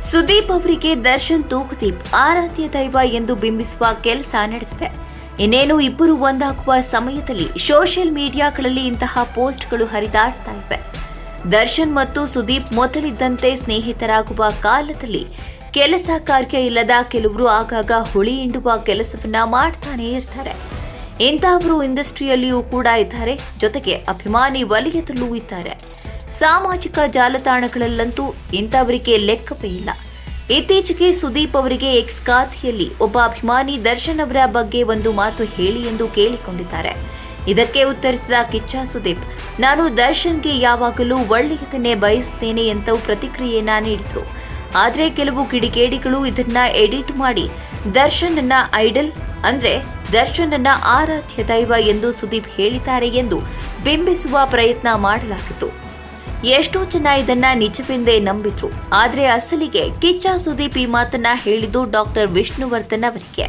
ಸುದೀಪ್ ಅವರಿಗೆ ದರ್ಶನ್ ತೂಗುದೀಪ್ ಆರಾಧ್ಯ ದೈವ ಎಂದು ಬಿಂಬಿಸುವ ಕೆಲಸ ನಡೆದಿದೆ. ಇನ್ನೇನು ಇಬ್ಬರು ಒಂದಾಗುವ ಸಮಯದಲ್ಲಿ ಸೋಷಿಯಲ್ ಮೀಡಿಯಾಗಳಲ್ಲಿ ಇಂತಹ ಪೋಸ್ಟ್ಗಳು ಹರಿದಾಡ್ತಾ ಇವೆ. ದರ್ಶನ್ ಮತ್ತು ಸುದೀಪ್ ಮೊದಲಿದ್ದಂತೆ ಸ್ನೇಹಿತರಾಗುವ ಕಾಲದಲ್ಲಿ ಕೆಲಸ ಕಾರ್ಯ ಇಲ್ಲದ ಕೆಲವರು ಆಗಾಗ ಹುಳಿ ಹಿಂಡುವ ಕೆಲಸವನ್ನ ಮಾಡ್ತಾನೆ ಇರ್ತಾರೆ. ಇಂತಹವರು ಇಂಡಸ್ಟ್ರಿಯಲ್ಲಿಯೂ ಕೂಡ ಇದ್ದಾರೆ, ಜೊತೆಗೆ ಅಭಿಮಾನಿ ವಲಯದಲ್ಲೂ ಇದ್ದಾರೆ. ಸಾಮಾಜಿಕ ಜಾಲತಾಣಗಳಲ್ಲಂತೂ ಇಂಥವರಿಗೆ ಲೆಕ್ಕವೇ ಇಲ್ಲ. ಇತ್ತೀಚೆಗೆ ಸುದೀಪ್ ಅವರಿಗೆ ಎಕ್ಸ್ ಖಾತೆಯಲ್ಲಿ ಒಬ್ಬ ಅಭಿಮಾನಿ ದರ್ಶನ್ ಅವರ ಬಗ್ಗೆ ಒಂದು ಮಾತು ಹೇಳಿ ಎಂದು ಕೇಳಿಕೊಂಡಿದ್ದಾರೆ. ಇದಕ್ಕೆ ಉತ್ತರಿಸಿದ ಕಿಚ್ಚ ಸುದೀಪ್, ನಾನು ದರ್ಶನ್ಗೆ ಯಾವಾಗಲೂ ಒಳ್ಳೆಯದನ್ನೇ ಬಯಸುತ್ತೇನೆ ಎಂದು ಪ್ರತಿಕ್ರಿಯೆಯನ್ನ ನೀಡಿದ್ರು. ಆದರೆ ಕೆಲವು ಕಿಡಿಗೇಡಿಗಳು ಇದನ್ನ ಎಡಿಟ್ ಮಾಡಿ ದರ್ಶನ್ ನನ್ನ ಐಡಲ್ ಅಂದ್ರೆ ದರ್ಶನ್ ನನ್ನ ಆರಾಧ್ಯ ದೈವ ಎಂದು ಸುದೀಪ್ ಹೇಳಿದ್ದಾರೆ ಎಂದು ಬಿಂಬಿಸುವ ಪ್ರಯತ್ನ ಮಾಡಲಾಗಿತ್ತು. ಎಷ್ಟೋ ಜನ ಇದನ್ನ ನಿಜವೆಂದೇ ನಂಬಿದ್ರು. ಆದರೆ ಅಸಲಿಗೆ ಕಿಚ್ಚ ಸುದೀಪ್ ಈ ಮಾತನ್ನ ಹೇಳಿದ್ದು ಡಾಕ್ಟರ್ ವಿಷ್ಣುವರ್ಧನ್ ಅವರಿಗೆ.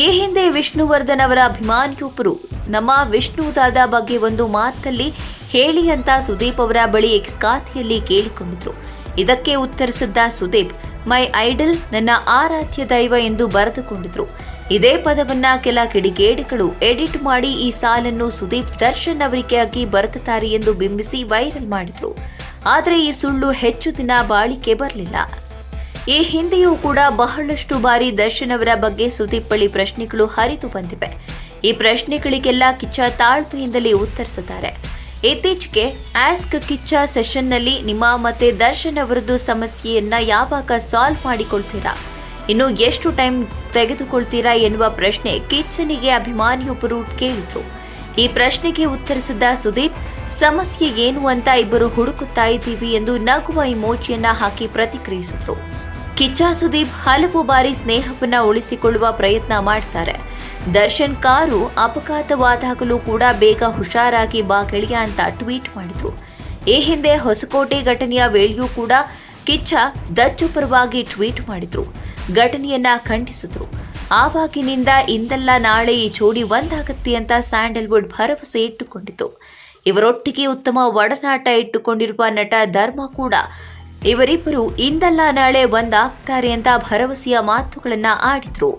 ಈ ಹಿಂದೆ ವಿಷ್ಣುವರ್ಧನ್ ಅವರ ಅಭಿಮಾನಿಯೊಬ್ಬರು ನಮ್ಮ ವಿಷ್ಣುದಾದ ಬಗ್ಗೆ ಒಂದು ಮಾತಲ್ಲಿ ಹೇಳಿ ಅಂತ ಸುದೀಪ್ ಅವರ ಬಳಿ ಎಕ್ಸ್ ಖಾತೆಯಲ್ಲಿ ಕೇಳಿಕೊಂಡಿದ್ರು. ಇದಕ್ಕೆ ಉತ್ತರಿಸಿದ್ದ ಸುದೀಪ್, ಮೈ ಐಡಲ್ ನನ್ನ ಆರಾಧ್ಯ ದೈವ ಎಂದು ಬರೆದುಕೊಂಡಿದ್ರು. ಇದೇ ಪದವನ್ನ ಕೆಲ ಕಿಡಿಗೇಡಿಗಳು ಎಡಿಟ್ ಮಾಡಿ ಈ ಸಾಲನ್ನು ಸುದೀಪ್ ದರ್ಶನ್ ಅವರಿಗಾಗಿ ಬರೆದಿದ್ದಾರೆ ಎಂದು ಬಿಂಬಿಸಿ ವೈರಲ್ ಮಾಡಿದ್ರು. ಆದರೆ ಈ ಸುಳ್ಳು ಹೆಚ್ಚು ದಿನ ಬಾಳಿಕೆ ಬರಲಿಲ್ಲ. ಈ ಹಿಂದೆಯೂ ಕೂಡ ಬಹಳಷ್ಟು ಬಾರಿ ದರ್ಶನ್ ಅವರ ಬಗ್ಗೆ ಸುದೀಪ್ ಬಳಿ ಪ್ರಶ್ನೆಗಳು ಹರಿದು ಬಂದಿವೆ. ಈ ಪ್ರಶ್ನೆಗಳಿಗೆಲ್ಲ ಕಿಚ್ಚ ತಾಳ್ಮೆಯಿಂದಲೇ ಉತ್ತರಿಸಿದ್ದಾರೆ. ಇತ್ತೀಚೆಗೆ ಆಸ್ಕ್ ಕಿಚ್ಚ ಸೆಷನ್ನಲ್ಲಿ ನಿಮ್ಮ ಮತ್ತೆ ದರ್ಶನ್ ಅವರದ್ದು ಸಮಸ್ಯೆಯನ್ನ ಯಾವಾಗ ಸಾಲ್ವ್ ಮಾಡಿಕೊಳ್ತೀರಾ, ಇನ್ನು ಎಷ್ಟು ಟೈಮ್ ತೆಗೆದುಕೊಳ್ತೀರಾ ಎನ್ನುವ ಪ್ರಶ್ನೆ ಕಿಚ್ಚನಿಗೆ ಅಭಿಮಾನಿಯೊಬ್ಬರು ಕೇಳಿದ್ರು. ಈ ಪ್ರಶ್ನೆಗೆ ಉತ್ತರಿಸಿದ ಸುದೀಪ್, ಸಮಸ್ಯೆ ಏನು ಅಂತ ಇಬ್ಬರು ಹುಡುಕುತ್ತಾ ಇದ್ದೀವಿ ಎಂದು ನಗುವ ಇಮೋಜಿಯನ್ನ ಹಾಕಿ ಪ್ರತಿಕ್ರಿಯಿಸಿದ್ರು. ಕಿಚ್ಚ ಸುದೀಪ್ ಹಲವು ಬಾರಿ ಸ್ನೇಹವನ್ನ ಉಳಿಸಿಕೊಳ್ಳುವ ಪ್ರಯತ್ನ ಮಾಡ್ತಾರೆ. ದರ್ಶನ್ ಕಾರು ಅಪಘಾತವಾದಾಗಲೂ ಕೂಡ ಬೇಗ ಹುಷಾರಾಗಿ ಬಾ ಗೆಳೆಯ ಅಂತ ಟ್ವೀಟ್ ಮಾಡಿದ್ರು. ಈ ಹಿಂದೆ ಹೊಸಕೋಟೆ ಘಟನೆಯ ವೇಳೆಯೂ ಕೂಡ ಕಿಚ್ಚ ದಚ್ಚು ಪರವಾಗಿ ಟ್ವೀಟ್ ಮಾಡಿದ್ರು. ಘಟನೆಯನ್ನ ಖಂಡಿಸಿದ್ರು. ಆವಾಗಿನಿಂದ ಇಂದಲ್ಲ ನಾಳೆ ಈ ಜೋಡಿ ಒಂದಾಗತ್ತೆ ಅಂತ ಸ್ಯಾಂಡಲ್ವುಡ್ ಭರವಸೆ ಇಟ್ಟುಕೊಂಡಿತು. ಇವರೊಟ್ಟಿಗೆ ಉತ್ತಮ ಒಡನಾಟ ಇಟ್ಟುಕೊಂಡಿರುವ ನಟ ಧರ್ಮ ಕೂಡ ಇವರಿಬ್ಬರು ಇಂದಲ್ಲ ನಾಳೆ ಒಂದಾಗ್ತಾರೆ ಅಂತ ಭರವಸೆಯ ಮಾತುಗಳನ್ನ ಆಡಿದ್ರು.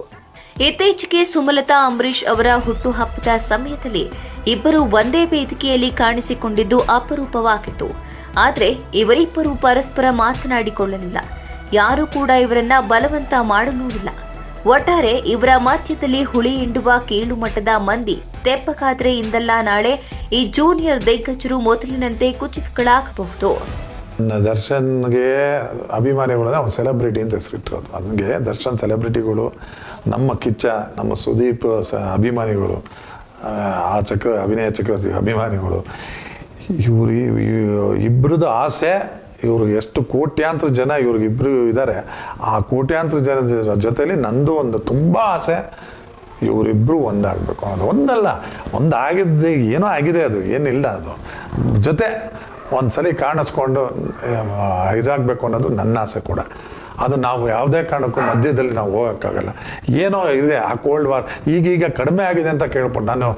ಇತ್ತೀಚೆಗೆ ಸುಮಲತಾ ಅಂಬರೀಶ್ ಅವರ ಹುಟ್ಟುಹಬ್ಬದ ಸಮಯದಲ್ಲಿ ಇಬ್ಬರು ಒಂದೇ ವೇದಿಕೆಯಲ್ಲಿ ಕಾಣಿಸಿಕೊಂಡಿದ್ದು ಅಪರೂಪವಾಗಿತ್ತು. ಆದರೆ ಇವರಿಬ್ಬರು ಪರಸ್ಪರ ಮಾತನಾಡಿಕೊಳ್ಳಲಿಲ್ಲ. ಯಾರೂ ಕೂಡ ಇವರನ್ನ ಬಲವಂತ ಮಾಡಲೂ ಇಲ್ಲ. ಒಟ್ಟಾರೆ ಇವರ ಮಧ್ಯದಲ್ಲಿ ಹುಳಿ ಹಿಂಡುವ ಕೀಳು ಮಟ್ಟದ ಮಂದಿ ತೆಪ್ಪಗಾದ್ರೆ ಇಂದಲ್ಲ ನಾಳೆ ಈ ಜೂನಿಯರ್ ದಿಗ್ಗಜರು ಮೊದಲಿನಂತೆ ಕುಚಿತಗಳಾಗಬಹುದು. ದರ್ಶನ್ಗೆ ಅಭಿಮಾನಿಗಳು ಅವ್ನು ಸೆಲೆಬ್ರಿಟಿ ಅಂತ ಹೆಸರಿಟ್ಟಿರೋದು. ಅದಕ್ಕೆ ದರ್ಶನ್ ಸೆಲೆಬ್ರಿಟಿಗಳು, ನಮ್ಮ ಕಿಚ್ಚ, ನಮ್ಮ ಸುದೀಪ್ ಅಭಿಮಾನಿಗಳು, ಆ ಅಭಿನಯ ಚಕ್ರವರ್ತಿ ಅಭಿಮಾನಿಗಳು, ಇವರು ಇಬ್ಬರದ್ದು ಆಸೆ. ಇವರು ಎಷ್ಟು ಕೋಟ್ಯಾಂತರ ಜನ ಇವ್ರಿಗಿಬ್ರು ಇದ್ದಾರೆ. ಆ ಕೋಟ್ಯಾಂತರ ಜನದ ಜೊತೆಲಿ ನಂದು ಒಂದು ತುಂಬ ಆಸೆ, ಇವರಿಬ್ಬರು ಒಂದಾಗಬೇಕು ಅನ್ನೋದು. ಒಂದಲ್ಲ, ಒಂದಾಗಿದ್ದು ಏನೋ ಆಗಿದೆ, ಅದು ಏನಿಲ್ಲ, ಅದು ಜೊತೆ ಒಂದ್ಸಲಿ ಕಾಣಿಸ್ಕೊಂಡು ಇದಾಗಬೇಕು ಅನ್ನೋದು ನನ್ನ ಆಸೆ ಕೂಡ. ಅದು ನಾವು ಯಾವುದೇ ಕಾರಣಕ್ಕೂ ಮಧ್ಯದಲ್ಲಿ ನಾವು ಹೋಗೋಕ್ಕಾಗಲ್ಲ. ಏನೋ ಇದೆ ಆ ಕೋಲ್ಡ್ ವಾರ್ ಈಗೀಗ ಕಡಿಮೆ ಆಗಿದೆ ಅಂತ ಕೇಳ್ಪಟ್ಟು ನಾನು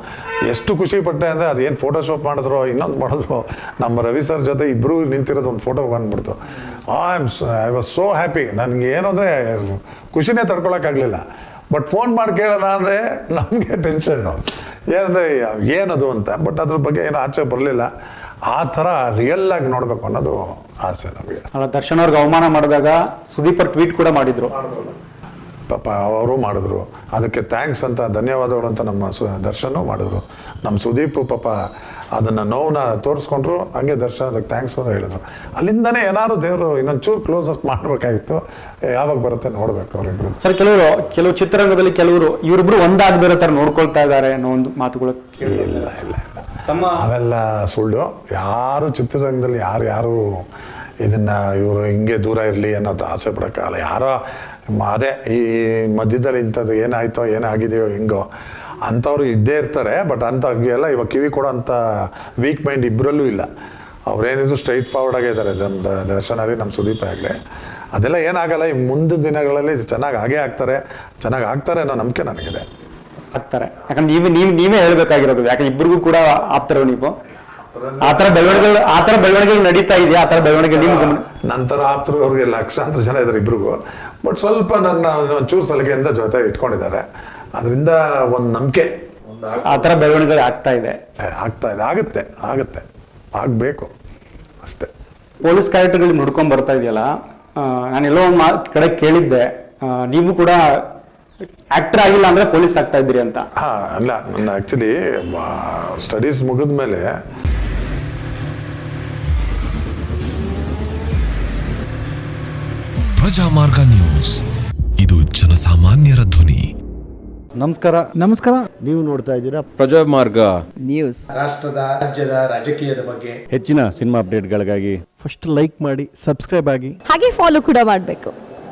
ಎಷ್ಟು ಖುಷಿ ಪಟ್ಟೆ ಅಂದರೆ ಅದು ಏನು ಫೋಟೋಶಾಪ್ ಮಾಡಿದ್ರು ಇನ್ನೊಂದು ಮಾಡಿದ್ರು. ನಮ್ಮ ರವಿ ಸರ್ ಜೊತೆ ಇಬ್ಬರು ನಿಂತಿರೋದು ಒಂದು ಫೋಟೋ ಬಂದ್ಬಿಡ್ತು. I was so happy. ನನಗೆ ಏನು ಅಂದರೆ ಖುಷಿನೇ ತಡ್ಕೊಳಕ್ಕಾಗಲಿಲ್ಲ. ಬಟ್ ಫೋನ್ ಮಾಡಿ ಕೇಳೋಣ ಅಂದರೆ ನಮಗೆ ಟೆನ್ಷನ್ನು, ಏನಂದರೆ ಏನದು ಅಂತ. ಬಟ್ ಅದ್ರ ಬಗ್ಗೆ ಏನೋ ಆಚೆ ಬರಲಿಲ್ಲ. ಆ ಥರ ರಿಯಲ್ ಆಗಿ ನೋಡಬೇಕು ಅನ್ನೋದು ಆಸೆ ನಮಗೆ. ದರ್ಶನ್ ಅವ್ರಿಗೆ ಅವಮಾನ ಮಾಡಿದಾಗ ಸುದೀಪ್ ಅವ್ರು ಟ್ವೀಟ್ ಕೂಡ ಮಾಡಿದ್ರು. ಪಾಪ ಅವರು ಮಾಡಿದ್ರು, ಅದಕ್ಕೆ ಥ್ಯಾಂಕ್ಸ್ ಅಂತ, ಧನ್ಯವಾದಗಳು ಅಂತ ನಮ್ಮ ದರ್ಶನೂ ಮಾಡಿದ್ರು. ನಮ್ಮ ಸುದೀಪ್ ಪಾಪ ಅದನ್ನು ನೋವನ್ನ ತೋರಿಸ್ಕೊಂಡ್ರು. ಹಂಗೆ ದರ್ಶನ್ ಅದಕ್ಕೆ ಥ್ಯಾಂಕ್ಸ್ ಅಂತ ಹೇಳಿದ್ರು. ಅಲ್ಲಿಂದನೇ ಏನಾದ್ರು ದೇವರು ಇನ್ನೊಂಚೂರು ಕ್ಲೋಸಸ್ಟ್ ಮಾಡಬೇಕಾಗಿತ್ತು. ಯಾವಾಗ ಬರುತ್ತೆ ನೋಡ್ಬೇಕು ಅವರಿಬ್ರು. ಸರ್, ಕೆಲವು ಚಿತ್ರರಂಗದಲ್ಲಿ ಕೆಲವರು ಇವರಿಬ್ರು ಒಂದಾಗದಿರೋ ಥರ ನೋಡ್ಕೊಳ್ತಾ ಇದ್ದಾರೆ ಅನ್ನೋ ಒಂದು ಮಾತುಗಳು. ಇಲ್ಲ ಅವೆಲ್ಲ ಸುಳ್ಳು. ಯಾರು ಚಿತ್ರರಂಗದಲ್ಲಿ ಯಾರು ಇದನ್ನು ಇವರು ಹಿಂಗೆ ದೂರ ಇರಲಿ ಅನ್ನೋದು ಆಸೆ ಪಡೋಕ್ಕಾಗಲ್ಲ. ಯಾರೋ ಅದೇ ಈ ಮಧ್ಯದಲ್ಲಿ ಇಂಥದ್ದು ಏನಾಯ್ತೋ ಏನಾಗಿದೆಯೋ ಹಿಂಗೋ ಅಂಥವ್ರು ಇದ್ದೇ ಇರ್ತಾರೆ. ಬಟ್ ಅಂಥವ್ರಿಗೆಲ್ಲ ಇವಾಗ ಕಿವಿ ಕೊಡೋ ಅಂಥ ವೀಕ್ ಮೈಂಡ್ ಇಬ್ಬರಲ್ಲೂ ಇಲ್ಲ. ಅವ್ರೇನಿದ್ರು ಸ್ಟ್ರೈಟ್ ಫಾರ್ವರ್ಡ್ ಆಗಿದ್ದಾರೆ. ದರ್ಶನ್ ಆಗಲಿ ನಮ್ಮ ಸುದೀಪ್ ಆಗಲಿ ಅದೆಲ್ಲ ಏನಾಗಲ್ಲ. ಈ ಮುಂದಿನ ದಿನಗಳಲ್ಲಿ ಚೆನ್ನಾಗಿ ಆಗ್ತಾರೆ ಅನ್ನೋ ನಂಬಿಕೆ ನನಗಿದೆ. ಆಗ್ತಾರೆ. ಯಾಕಂದ್ರೆ ನೀವೇ ಹೇಳ್ಬೇಕಾಗಿರೋದು. ಯಾಕಂದ್ರೆ ಇಬ್ಬರಿಗೂ ಕೂಡ ಆಪ್ತರು ನೀವು. ಆ ಥರ ಬೆಳವಣಿಗೆ ನಡೀತಾ ಇದೆಯಾ? ಆ ಥರ ಬೆಳವಣಿಗೆ ನಿಮ್ಮ ಗಮನ? ನಂತರ ಆಪ್ತರು ಅವ್ರಿಗೆ ಲಕ್ಷಾಂತರ ಜನ ಇದ್ದಾರೆ ಇಬ್ರಿಗೂ. ಬಟ್ ಸ್ವಲ್ಪ ನನ್ನ ಒಂಚೂರು ಸಲಿಗೆಯಿಂದ ಜೊತೆ ಇಟ್ಕೊಂಡಿದ್ದಾರೆ. ಅದರಿಂದ ಒಂದು ನಂಬಿಕೆ, ಆ ಥರ ಬೆಳವಣಿಗೆ ಆಗ್ತಾ ಇದೆ. ಆಗುತ್ತೆ ಆಗಬೇಕು ಅಷ್ಟೇ. ಪೊಲೀಸ್ ಕ್ಯಾರೆಕ್ಟರ್ಗಳು ನೋಡ್ಕೊಂಡ್ ಬರ್ತಾ ಇದೆಯಲ್ಲ, ನಾನೆಲ್ಲೋ ಒಂದು ಕಡೆ ಕೇಳಿದ್ದೆ, ನೀವು ಕೂಡ ಆಕ್ಟರ್ ಆಗಿಲ್ಲ ಅಂದ್ರೆ ಪೊಲೀಸ್ ಆಗ್ತಾ ಇದ್ದೀರಿ ಅಂತ. ಅಲ್ಲ, ನನ್ನ ಆಕ್ಚುಲಿ ಸ್ಟಡೀಸ್ ಮುಗಿದ್ಮೇಲೆ ಪ್ರಜಾಮಾರ್ಗ ನ್ಯೂಸ್, ಇದು ಜನಸಾಮಾನ್ಯರ ಧ್ವನಿ. ನಮಸ್ಕಾರ. ನೀವು ನೋಡ್ತಾ ಇದ್ದೀರಾ ಪ್ರಜಾಮಾರ್ಗ ನ್ಯೂಸ್. ರಾಷ್ಟ್ರದ, ರಾಜ್ಯದ, ರಾಜಕೀಯದ ಬಗ್ಗೆ ಹೆಚ್ಚಿನ ಸಿನಿಮಾ ಅಪ್ಡೇಟ್ಗಳಿಗಾಗಿ ಫಸ್ಟ್ ಲೈಕ್ ಮಾಡಿ, ಸಬ್ಸ್ಕ್ರೈಬ್ ಆಗಿ, ಹಾಗೆ ಫಾಲೋ ಕೂಡ ಮಾಡಬೇಕು.